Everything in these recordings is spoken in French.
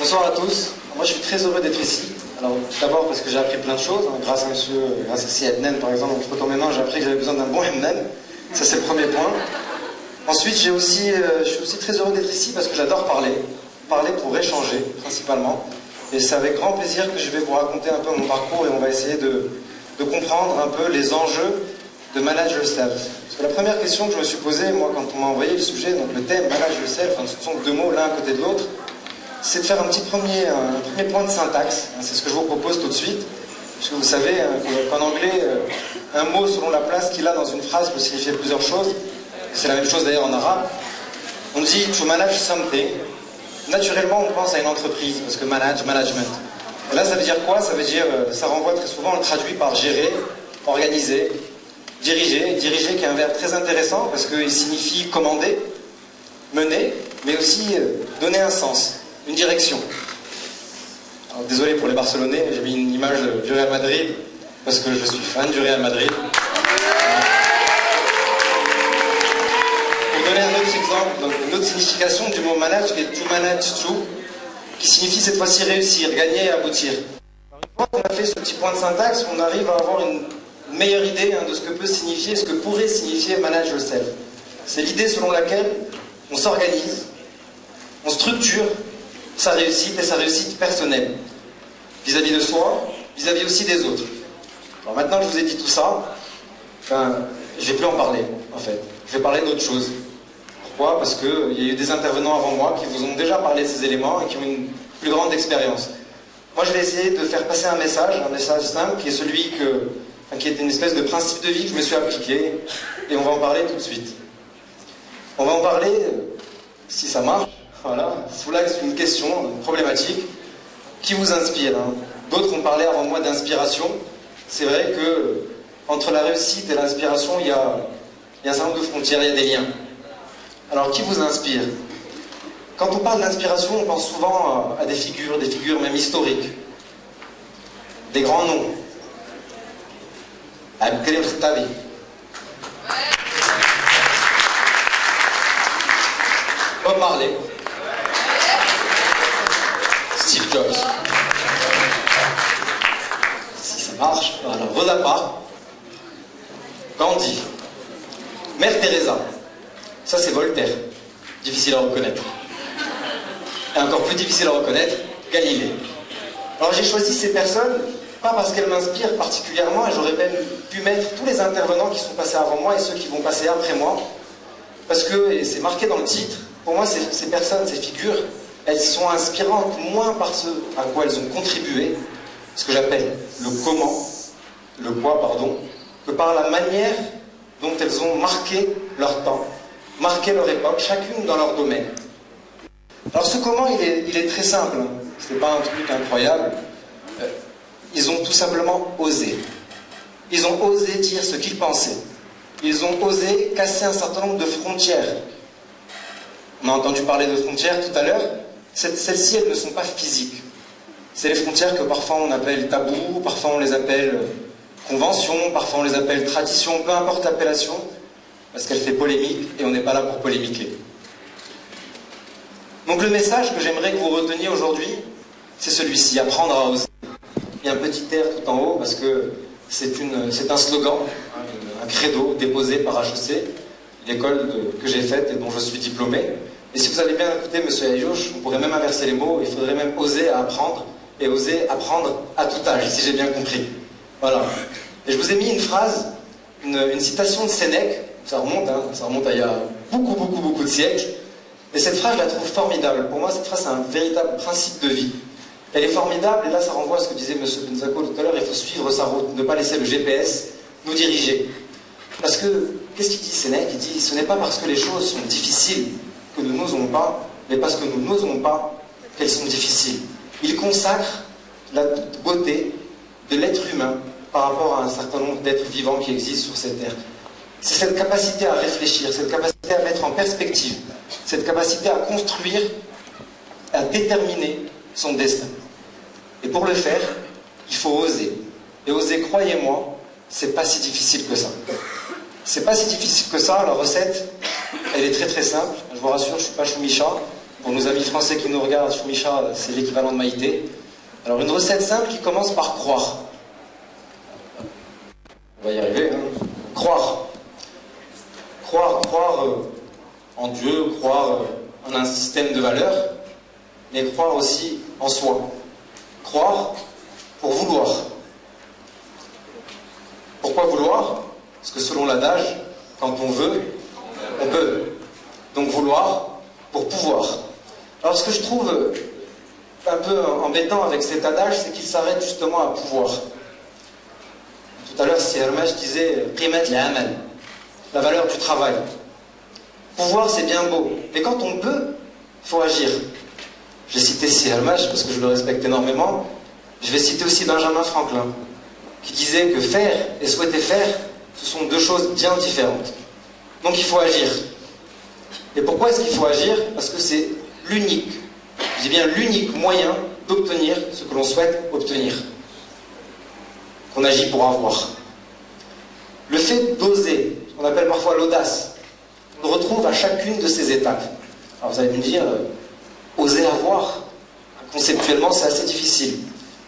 Bonsoir à tous. Moi, je suis très heureux d'être ici. Alors, d'abord parce que j'ai appris plein de choses, hein, grâce à Si Adnan, par exemple, en frottant mes mains, j'ai appris que j'avais besoin d'un bon hammam. Ça, c'est le premier point. Ensuite, je suis aussi très heureux d'être ici parce que j'adore parler. Parler pour échanger, principalement. Et c'est avec grand plaisir que je vais vous raconter un peu mon parcours et on va essayer de comprendre un peu les enjeux de Manage Yourself. Parce que la première question que je me suis posée, moi, quand on m'a envoyé le sujet, donc le thème Manage Yourself, enfin, ce sont deux mots l'un à côté de l'autre, c'est de faire un premier point de syntaxe. C'est ce que je vous propose tout de suite. Parce que vous savez qu'en anglais, un mot selon la place qu'il a dans une phrase peut signifier plusieurs choses. C'est la même chose d'ailleurs en arabe. On dit to manage something. Naturellement, on pense à une entreprise, parce que management. Et là, ça veut dire quoi? Ça veut dire, ça renvoie très souvent, on le traduit par gérer, organiser, diriger. Diriger qui est un verbe très intéressant, parce qu'il signifie commander, mener, mais aussi donner un sens, une direction. Alors, désolé pour les Barcelonais, j'ai mis une image du Real Madrid, parce que je suis fan du Real Madrid. Pour donner un autre exemple, donc une autre signification du mot manage, qui est to manage to, qui signifie cette fois-ci réussir, gagner et aboutir. Alors, une fois qu'on a fait ce petit point de syntaxe, on arrive à avoir une meilleure idée de ce que peut signifier, ce que pourrait signifier manage yourself. C'est l'idée selon laquelle on s'organise, on structure sa réussite et sa réussite personnelle, vis-à-vis de soi, vis-à-vis aussi des autres. Alors maintenant que je vous ai dit tout ça, je ne vais plus en parler, en fait. Je vais parler d'autre chose. Pourquoi? Parce qu'il y a eu des intervenants avant moi qui vous ont déjà parlé de ces éléments et qui ont une plus grande expérience. Moi, je vais essayer de faire passer un message simple, qui est celui qui est une espèce de principe de vie que je me suis appliqué, et on va en parler tout de suite. On va en parler, si ça marche, voilà, sous l'axe d'une question, une problématique, qui vous inspire. D'autres ont parlé avant moi d'inspiration. C'est vrai que entre la réussite et l'inspiration, il y a un certain nombre de frontières, il y a des liens. Alors, qui vous inspire? Quand on parle d'inspiration, on pense souvent à des figures même historiques. Des grands noms. Abdelkarim Khattabi. Bob Marley. Steve Jobs. Si ça marche, alors Rosa Parks. Gandhi. Mère Teresa. Ça, c'est Voltaire. Difficile à reconnaître. Et encore plus difficile à reconnaître, Galilée. Alors j'ai choisi ces personnes, pas parce qu'elles m'inspirent particulièrement, et j'aurais même pu mettre tous les intervenants qui sont passés avant moi et ceux qui vont passer après moi, parce que, et c'est marqué dans le titre, pour moi, ces personnes, ces figures, elles sont inspirantes moins par ce à quoi elles ont contribué, ce que j'appelle le comment, le quoi, pardon, que par la manière dont elles ont marqué leur temps, marqué leur époque, chacune dans leur domaine. Alors ce comment, il est très simple, c'est pas un truc incroyable. Ils ont tout simplement osé. Ils ont osé dire ce qu'ils pensaient. Ils ont osé casser un certain nombre de frontières. On a entendu parler de frontières tout à l'heure. Celles-ci, elles ne sont pas physiques. C'est les frontières que parfois on appelle tabous, parfois on les appelle conventions, parfois on les appelle traditions, peu importe l'appellation, parce qu'elle fait polémique et on n'est pas là pour polémiquer. Donc le message que j'aimerais que vous reteniez aujourd'hui, c'est celui-ci, apprendre à oser. Il y a un petit air tout en haut parce que c'est un slogan, un credo déposé par HEC, l'école que j'ai faite et dont je suis diplômé. Et si vous avez bien écouté M. Ayouch, on pourrait même inverser les mots, il faudrait même oser à apprendre et oser apprendre à tout âge, si j'ai bien compris. Voilà. Et je vous ai mis une phrase, une citation de Sénèque, ça remonte à il y a beaucoup de siècles. Et cette phrase, je la trouve formidable. Pour moi, cette phrase, c'est un véritable principe de vie. Elle est formidable, et là, ça renvoie à ce que disait M. Benzako tout à l'heure, il faut suivre sa route, ne pas laisser le GPS nous diriger. Parce que, qu'est-ce qu'il dit Sénèque? Il dit, ce n'est pas parce que les choses sont difficiles que nous n'osons pas, mais parce que nous n'osons pas qu'elles sont difficiles. Il consacre la beauté de l'être humain par rapport à un certain nombre d'êtres vivants qui existent sur cette terre. C'est cette capacité à réfléchir, cette capacité à mettre en perspective, cette capacité à construire, à déterminer son destin. Et pour le faire, il faut oser. Et oser, croyez-moi, c'est pas si difficile que ça. C'est pas si difficile que ça, la recette, elle est très simple. Je vous rassure, je suis pas Choumicha. Pour nos amis français qui nous regardent, Choumicha, c'est l'équivalent de Maïté. Alors une recette simple qui commence par croire. On va y arriver, hein. Croire. Croire en Dieu, croire en un système de valeurs, mais croire aussi en soi. Croire pour vouloir. Pourquoi vouloir? Parce que selon l'adage, quand on veut, on peut. Donc vouloir pour pouvoir. Alors ce que je trouve un peu embêtant avec cet adage, c'est qu'il s'arrête justement à pouvoir. Tout à l'heure, si Hermès disait « Qimat al-amal », la valeur du travail. Pouvoir, c'est bien beau, mais quand on peut, il faut agir. J'ai cité si Hermès parce que je le respecte énormément. Je vais citer aussi Benjamin Franklin, qui disait que faire et souhaiter faire, ce sont deux choses bien différentes. Donc il faut agir. Et pourquoi est-ce qu'il faut agir? Parce que c'est l'unique, je dis bien l'unique moyen d'obtenir ce que l'on souhaite obtenir. Qu'on agit pour avoir. Le fait d'oser, ce qu'on appelle parfois l'audace, on le retrouve à chacune de ces étapes. Alors vous allez me dire, oser avoir, conceptuellement c'est assez difficile.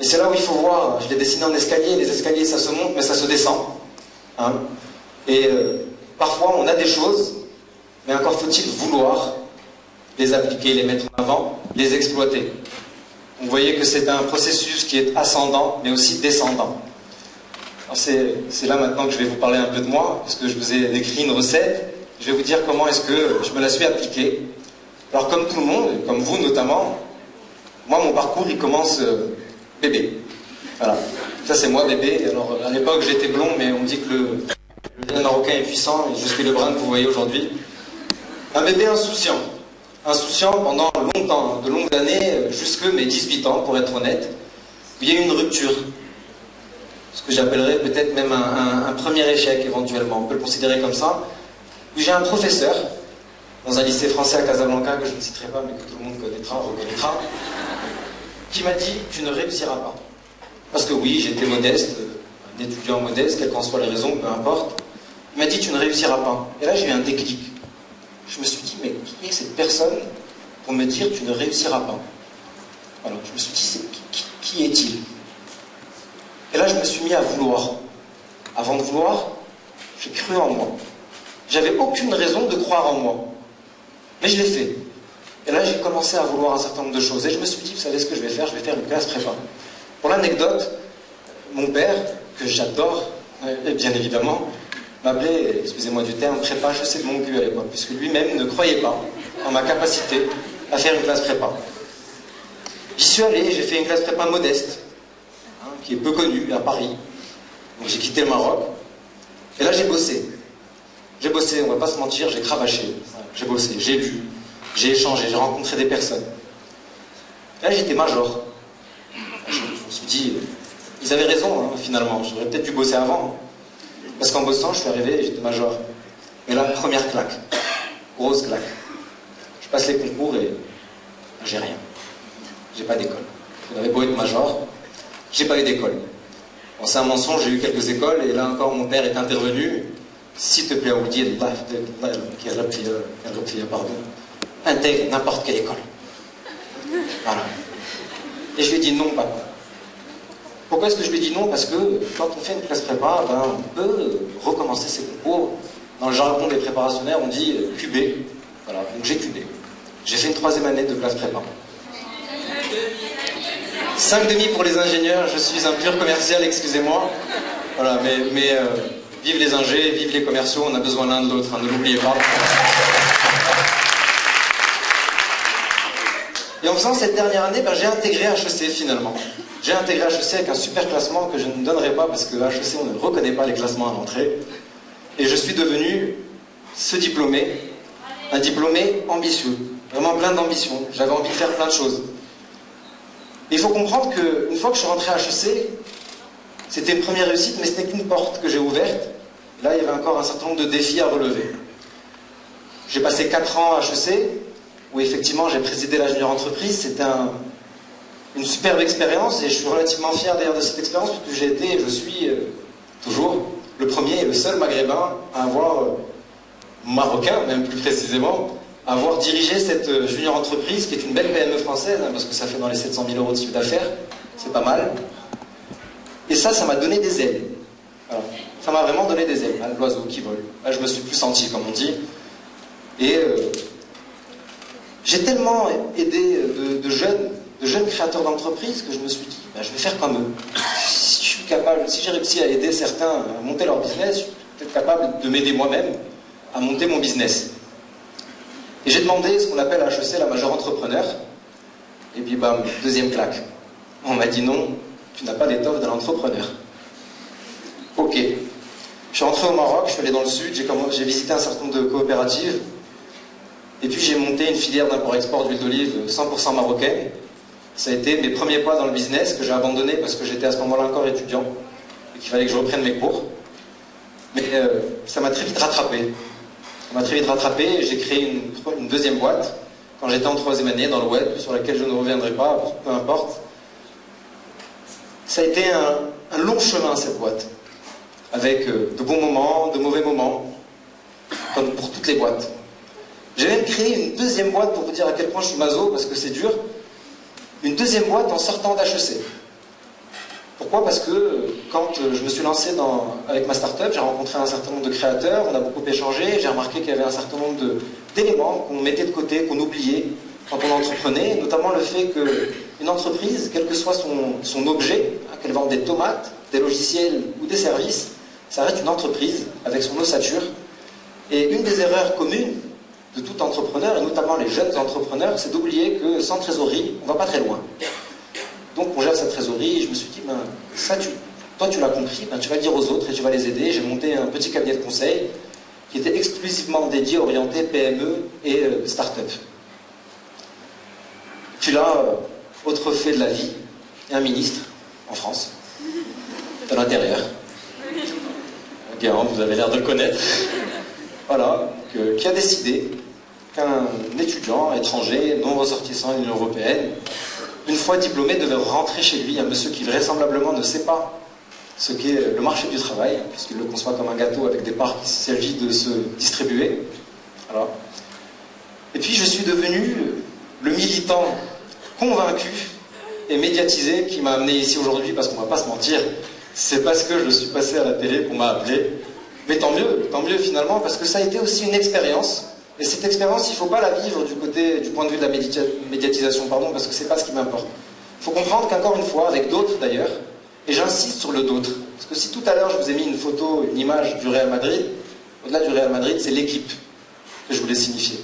Et c'est là où il faut voir, je l'ai dessiné en escalier, les escaliers ça se monte mais ça se descend. Hein. Et parfois on a des choses, mais encore faut-il vouloir les appliquer, les mettre en avant, les exploiter. Vous voyez que c'est un processus qui est ascendant, mais aussi descendant. C'est là maintenant que je vais vous parler un peu de moi, parce que je vous ai décrit une recette. Je vais vous dire comment est-ce que je me la suis appliquée. Alors comme tout le monde, comme vous notamment, moi mon parcours il commence bébé. Voilà, ça c'est moi bébé. Alors à l'époque j'étais blond, mais on dit que le bien marocain est puissant, et je suis le brun que vous voyez aujourd'hui. Un bébé insouciant. Insouciant pendant longtemps, de longues années, jusque mes 18 ans pour être honnête, où il y a eu une rupture. Ce que j'appellerais peut-être même un premier échec éventuellement, on peut le considérer comme ça, où j'ai un professeur, dans un lycée français à Casablanca, que je ne citerai pas, mais que tout le monde connaîtra, reconnaîtra, qui m'a dit « tu ne réussiras pas ». Parce que oui, j'étais modeste, un étudiant modeste, quelles qu'en soient les raisons, peu importe. Il m'a dit « tu ne réussiras pas ». Et là j'ai eu un déclic. Je me suis dit « mais qui est cette personne pour me dire « tu ne réussiras pas ». Alors je me suis dit « qui est-il » Et là, je me suis mis à vouloir. Avant de vouloir, j'ai cru en moi. J'avais aucune raison de croire en moi. Mais je l'ai fait. Et là, j'ai commencé à vouloir un certain nombre de choses. Et je me suis dit, vous savez ce que je vais faire? Je vais faire une classe prépa. Pour l'anecdote, mon père, que j'adore, bien évidemment, m'appelait, excusez-moi du terme, prépa HEC de mon cul à l'époque, puisque lui-même ne croyait pas en ma capacité à faire une classe prépa. J'y suis allé, j'ai fait une classe prépa modeste, qui est peu connu, à Paris. Donc j'ai quitté le Maroc. Et là j'ai bossé. J'ai bossé, on va pas se mentir, j'ai cravaché. J'ai bossé, j'ai lu, j'ai échangé, j'ai rencontré des personnes. Et là j'étais major. Je me suis dit, ils avaient raison hein, finalement, j'aurais peut-être dû bosser avant. Parce qu'en bossant, je suis arrivé et j'étais major. Mais là, première claque. Grosse claque. Je passe les concours et j'ai rien. J'ai pas d'école. On avait beau être major, j'ai pas eu d'école. Bon, c'est un mensonge, j'ai eu quelques écoles, et là encore, mon père est intervenu. S'il te plaît, on vous dit, pardon, intègre n'importe quelle école. Voilà. Et je lui ai dit non, papa. Pourquoi est-ce que je lui ai dit non? Parce que quand on fait une classe prépa, ben, on peut recommencer ses concours. Dans le jargon des préparationnaires, on dit QB. Voilà, donc j'ai QB. J'ai fait une 3e année de classe prépa. 5,5 pour les ingénieurs, je suis un pur commercial, excusez-moi. Voilà, mais vive les ingés, vive les commerciaux, on a besoin l'un de l'autre, hein, ne l'oubliez pas. Et en faisant cette dernière année, ben, j'ai intégré HEC finalement. J'ai intégré HEC avec un super classement que je ne donnerai pas parce que HEC, on ne reconnaît pas les classements à l'entrée. Et je suis devenu ce diplômé, un diplômé ambitieux, vraiment plein d'ambition. J'avais envie de faire plein de choses. Il faut comprendre qu'une fois que je suis rentré à HEC, c'était une première réussite, mais ce n'est qu'une porte que j'ai ouverte. Là, il y avait encore un certain nombre de défis à relever. J'ai passé 4 ans à HEC, où effectivement j'ai présidé la junior entreprise. C'était une superbe expérience, et je suis relativement fier d'ailleurs de cette expérience, puisque j'ai été, et je suis toujours, le premier et le seul maghrébin à avoir, marocain même plus précisément, avoir dirigé cette junior entreprise, qui est une belle PME française, hein, parce que ça fait dans les 700 000 euros de chiffre d'affaires, c'est pas mal. Et ça m'a donné des ailes. Alors, ça m'a vraiment donné des ailes, hein, l'oiseau qui vole. Là, je me suis plus senti, comme on dit. Et j'ai tellement aidé de jeunes créateurs d'entreprises que je me suis dit, ben, je vais faire comme eux. Si je suis capable, si j'ai réussi à aider certains à monter leur business, je suis peut-être capable de m'aider moi-même à monter mon business. Et j'ai demandé ce qu'on appelle à HEC la majeure entrepreneur. Et puis bam, deuxième claque. On m'a dit non, tu n'as pas d'étoffe de l'entrepreneur. Ok. Je suis rentré au Maroc, je suis allé dans le sud, j'ai visité un certain nombre de coopératives. Et puis j'ai monté une filière d'import-export d'huile d'olive 100% marocaine. Ça a été mes premiers pas dans le business que j'ai abandonné parce que j'étais à ce moment-là encore étudiant et qu'il fallait que je reprenne mes cours. Mais ça m'a très vite rattrapé. Ça m'a très vite rattrapé et j'ai créé une deuxième boîte quand j'étais en troisième année dans le web, sur laquelle je ne reviendrai pas, peu importe. Ça a été un long chemin, cette boîte, avec de bons moments, de mauvais moments, comme pour toutes les boîtes. J'ai même créé une deuxième boîte, pour vous dire à quel point je suis maso, parce que c'est dur, une deuxième boîte en sortant d'HEC. Pourquoi? Parce que quand je me suis lancé avec ma start-up, j'ai rencontré un certain nombre de créateurs, on a beaucoup échangé, j'ai remarqué qu'il y avait un certain nombre d'éléments qu'on mettait de côté, qu'on oubliait quand on entreprenait, notamment le fait qu'une entreprise, quel que soit son objet, hein, qu'elle vende des tomates, des logiciels ou des services, ça reste une entreprise avec son ossature. Et une des erreurs communes de tout entrepreneur, et notamment les jeunes entrepreneurs, c'est d'oublier que sans trésorerie, on ne va pas très loin. Donc on gère sa trésorerie, et je me suis dit, ben, ça, toi tu l'as compris, ben, tu vas le dire aux autres et tu vas les aider. J'ai monté un petit cabinet de conseil qui était exclusivement dédié, orienté PME et start-up. Puis là, autre fait de la vie, il y a un ministre en France, de l'Intérieur. Guéant, vous avez l'air de le connaître. Voilà, qui a décidé qu'un étudiant étranger, non ressortissant de l'Union européenne, une fois diplômé, devait rentrer chez lui, un monsieur qui vraisemblablement ne sait pas ce qu'est le marché du travail, puisqu'il le conçoit comme un gâteau avec des parts qu'il s'agit de se distribuer. Voilà. Et puis je suis devenu le militant convaincu et médiatisé qui m'a amené ici aujourd'hui, parce qu'on ne va pas se mentir, c'est parce que je suis passé à la télé qu'on m'a appelé. Mais tant mieux finalement, parce que ça a été aussi une expérience. Et cette expérience, il ne faut pas la vivre du point de vue de la médiatisation, parce que ce n'est pas ce qui m'importe. Il faut comprendre qu'encore une fois, avec d'autres d'ailleurs, et j'insiste sur le d'autres, parce que si tout à l'heure je vous ai mis une photo, une image du Real Madrid, au-delà du Real Madrid, c'est l'équipe que je voulais signifier.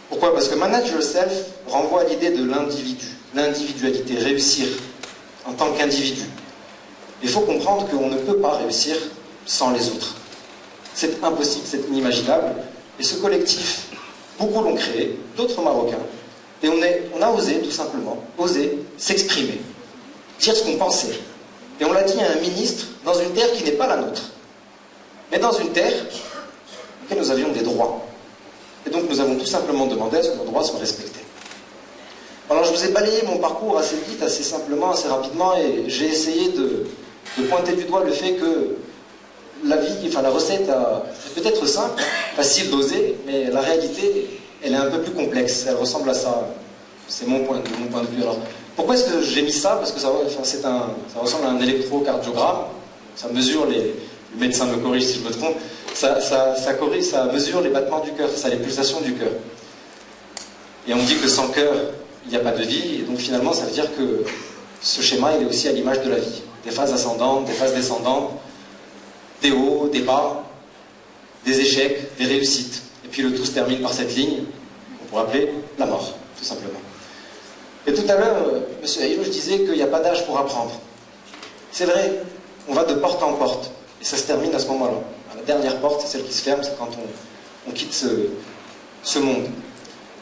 Pourquoi? Parce que Manage Yourself renvoie à l'idée de l'individu, l'individualité, réussir en tant qu'individu. Il faut comprendre qu'on ne peut pas réussir sans les autres. C'est impossible, c'est inimaginable. Et ce collectif, beaucoup l'ont créé, d'autres Marocains. Et on a osé, tout simplement, s'exprimer, dire ce qu'on pensait. Et on l'a dit à un ministre dans une terre qui n'est pas la nôtre, mais dans une terre dans laquelle nous avions des droits. Et donc nous avons tout simplement demandé à ce que nos droits soient respectés. Alors je vous ai balayé mon parcours assez vite, assez simplement, assez rapidement, et j'ai essayé de pointer du doigt le fait que la vie, la recette est peut-être simple, facile d'oser, mais la réalité, elle est un peu plus complexe. Elle ressemble à ça. C'est mon point de vue. Alors, pourquoi est-ce que j'ai mis ça? Parce que ça ressemble à un électrocardiogramme. Ça mesure le médecin me corrige si je me trompe. Ça mesure les battements du cœur, les pulsations du cœur. Et on dit que sans cœur, il n'y a pas de vie. Et donc finalement, ça veut dire que ce schéma, il est aussi à l'image de la vie. Des phases ascendantes, des phases descendantes, des hauts, des bas, des échecs, des réussites. Et puis le tout se termine par cette ligne, qu'on pourrait appeler la mort, tout simplement. Et tout à l'heure, M. Aïlou, je disais qu'il n'y a pas d'âge pour apprendre. C'est vrai, on va de porte en porte. Et ça se termine à ce moment-là. La dernière porte, c'est celle qui se ferme, c'est quand on quitte ce monde.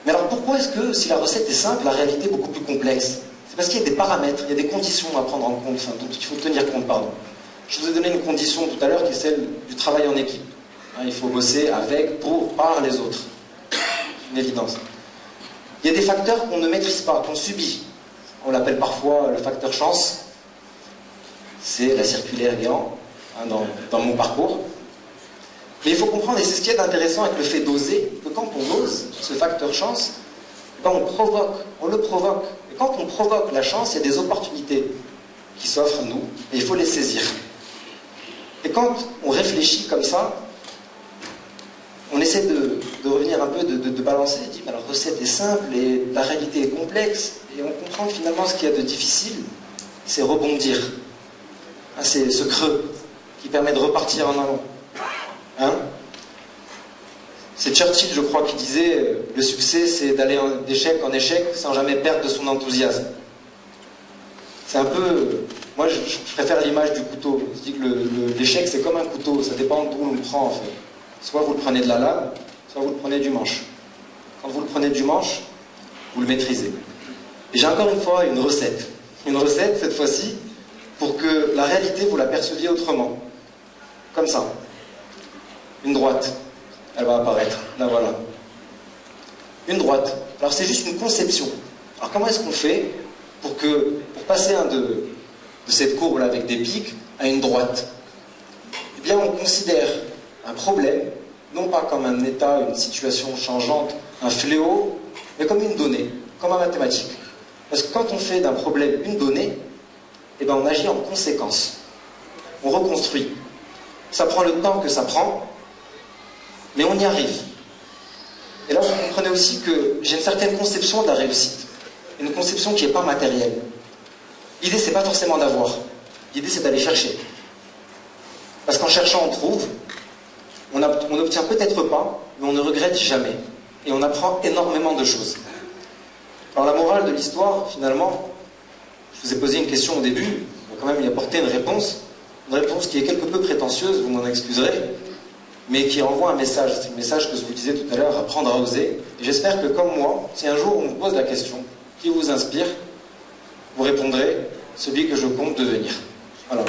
Mais alors pourquoi est-ce que, si la recette est simple, la réalité est beaucoup plus complexe? C'est parce qu'il y a des paramètres, il y a des conditions à prendre en compte, dont il faut tenir compte, pardon. Je vous ai donné une condition tout à l'heure qui est celle du travail en équipe. Il faut bosser avec, pour, par les autres. Une évidence. Il y a des facteurs qu'on ne maîtrise pas, qu'on subit. On l'appelle parfois le facteur chance. C'est la circulaire Guéant, dans mon parcours. Mais il faut comprendre, et c'est ce qui est intéressant avec le fait d'oser, que quand on ose, ce facteur chance, ben on le provoque. Et quand on provoque la chance, il y a des opportunités qui s'offrent à nous, et il faut les saisir. Et quand on réfléchit comme ça, on essaie de revenir un peu, de balancer, et dire, la recette est simple, et la réalité est complexe, et on comprend que finalement ce qu'il y a de difficile, c'est rebondir. C'est ce creux qui permet de repartir en avant. Hein? C'est Churchill, je crois, qui disait le succès, c'est d'aller d'échec en échec sans jamais perdre de son enthousiasme. C'est un peu... Moi, je préfère l'image du couteau. Je dis que l'échec, c'est comme un couteau. Ça dépend d'où on le prend, en fait. Soit vous le prenez de la lame, soit vous le prenez du manche. Quand vous le prenez du manche, vous le maîtrisez. Et j'ai encore une fois une recette. Une recette, cette fois-ci, pour que la réalité, vous la perceviez autrement. Comme ça. Une droite. Elle va apparaître. Là, voilà. Une droite. Alors, c'est juste une conception. Alors, comment est-ce qu'on fait pour passer de cette courbe-là avec des pics à une droite? Eh bien, on considère un problème, non pas comme un état, une situation changeante, un fléau, mais comme une donnée, comme en mathématiques. Parce que quand on fait d'un problème une donnée, eh bien, on agit en conséquence. On reconstruit. Ça prend le temps que ça prend, mais on y arrive. Et là, vous comprenez aussi que j'ai une certaine conception de la réussite. Une conception qui n'est pas matérielle. L'idée, c'est pas forcément d'avoir. L'idée, c'est d'aller chercher. Parce qu'en cherchant, on trouve. On n'obtient peut-être pas, mais on ne regrette jamais. Et on apprend énormément de choses. Alors la morale de l'histoire, finalement, je vous ai posé une question au début, on va quand même y apporter une réponse qui est quelque peu prétentieuse, vous m'en excuserez, mais qui envoie un message. C'est le message que je vous disais tout à l'heure, apprendre à oser. Et j'espère que comme moi, si un jour on vous pose la question, qui vous inspire, vous répondrez celui que je compte devenir. Voilà.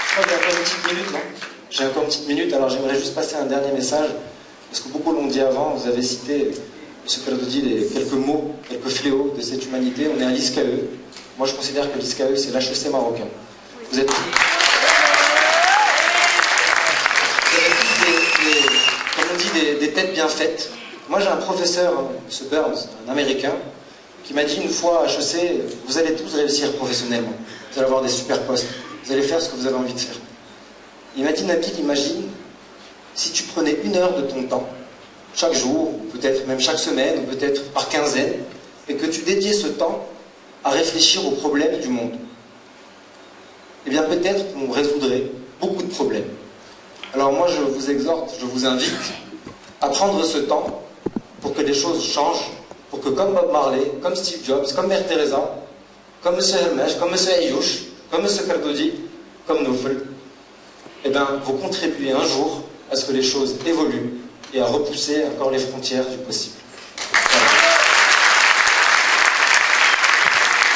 Je crois que j'ai encore une petite minute, non? J'ai encore une petite minute, alors j'aimerais juste passer un dernier message, parce que beaucoup l'ont dit avant, vous avez cité, M. Cardoudi, quelques mots, quelques fléaux de cette humanité. On est à l'ISCAE. Moi je considère que l'ISCAE c'est l'HEC marocain. Vous êtes tous comme on dit, des têtes bien faites. Moi j'ai un professeur, M. Burns, un Américain, qui m'a dit une fois à HEC, vous allez tous réussir professionnellement. Vous allez avoir des super postes. Vous allez faire ce que vous avez envie de faire. Il m'a dit, Nabil, imagine si tu prenais 1 heure de ton temps, chaque jour, ou peut-être même chaque semaine, ou peut-être par quinzaine, et que tu dédiais ce temps à réfléchir aux problèmes du monde. Eh bien peut-être qu'on résoudrait beaucoup de problèmes. Alors moi je vous exhorte, je vous invite à prendre ce temps pour que les choses changent, pour que comme Bob Marley, comme Steve Jobs, comme Mère Teresa, comme M. Hermès, comme M. Ayouch, comme M. Cardoudi, comme Nofel, eh bien, vous contribuez un jour à ce que les choses évoluent et à repousser encore les frontières du possible.